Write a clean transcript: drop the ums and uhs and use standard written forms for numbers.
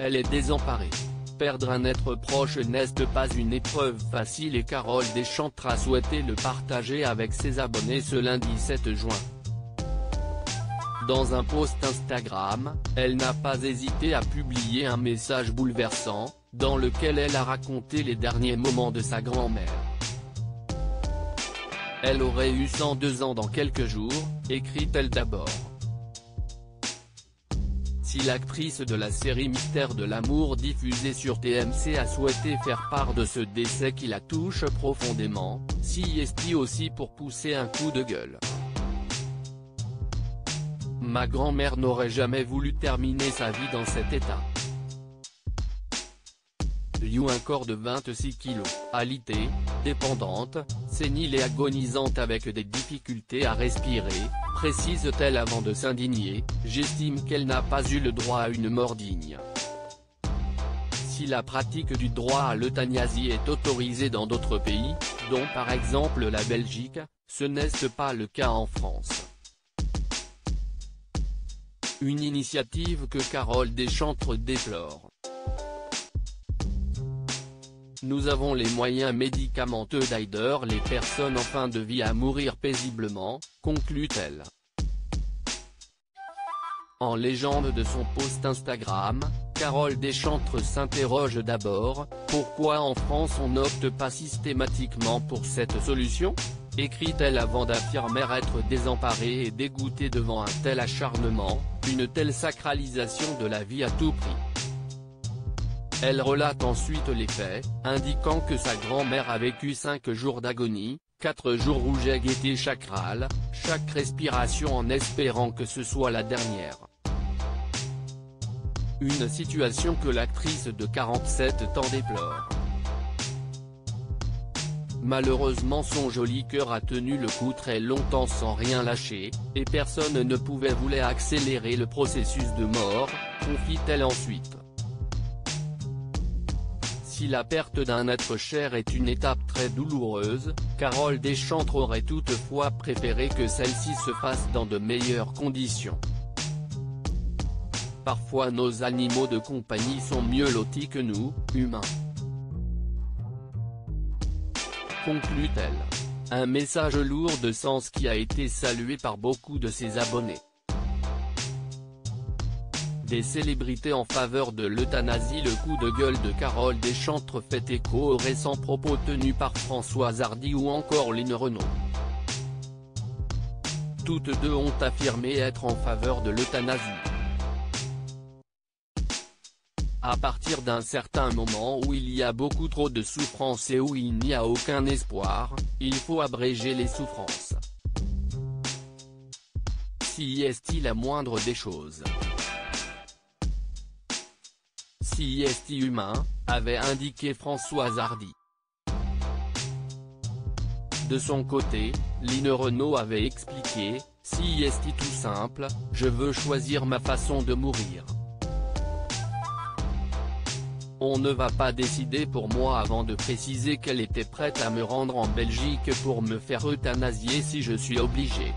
elle est désemparée. Perdre un être proche n'est pas une épreuve facile et Carole Deschantres a souhaité le partager avec ses abonnés ce lundi 7 juin. Dans un post Instagram, elle n'a pas hésité à publier un message bouleversant, dans lequel elle a raconté les derniers moments de sa grand-mère. Elle aurait eu 102 ans dans quelques jours, écrit-elle d'abord. Si l'actrice de la série Mystère de l'amour diffusée sur TMC a souhaité faire part de ce décès qui la touche profondément, si est-il aussi pour pousser un coup de gueule. Ma grand-mère n'aurait jamais voulu terminer sa vie dans cet état. Un corps de 26 kilos, alitée, dépendante, sénile et agonisante avec des difficultés à respirer, précise-t-elle avant de s'indigner, j'estime qu'elle n'a pas eu le droit à une mort digne. Si la pratique du droit à l'euthanasie est autorisée dans d'autres pays, dont par exemple la Belgique, ce n'est pas le cas en France. Une initiative que Carole Deschantres déplore. Nous avons les moyens médicamenteux d'aider les personnes en fin de vie à mourir paisiblement, conclut-elle. En légende de son post Instagram, Carole Deschantres s'interroge d'abord, pourquoi en France on n'opte pas systématiquement pour cette solution ? Écrit-elle avant d'affirmer être désemparée et dégoûtée devant un tel acharnement, une telle sacralisation de la vie à tout prix. Elle relate ensuite les faits, indiquant que sa grand-mère a vécu 5 jours d'agonie, 4 jours où j'ai guetté chaque râle, chaque respiration en espérant que ce soit la dernière. Une situation que l'actrice de 47 ans déplore. Malheureusement son joli cœur a tenu le coup très longtemps sans rien lâcher, et personne ne voulait accélérer le processus de mort, confie-t-elle ensuite. Si la perte d'un être cher est une étape très douloureuse, Carole Deschantres aurait toutefois préféré que celle-ci se fasse dans de meilleures conditions. Parfois nos animaux de compagnie sont mieux lotis que nous, humains. Conclut-elle. Un message lourd de sens qui a été salué par beaucoup de ses abonnés. Des célébrités en faveur de l'euthanasie. Le coup de gueule de Carole Deschantres fait écho aux récents propos tenus par Françoise Hardy ou encore Line Renaud. Toutes deux ont affirmé être en faveur de l'euthanasie. À partir d'un certain moment où il y a beaucoup trop de souffrance et où il n'y a aucun espoir, il faut abréger les souffrances. Si est-il la moindre des choses. Si est-il humain, avait indiqué Françoise Hardy. De son côté, Line Renaud avait expliqué, si est-il tout simple, je veux choisir ma façon de mourir. On ne va pas décider pour moi avant de préciser qu'elle était prête à me rendre en Belgique pour me faire euthanasier si je suis obligé.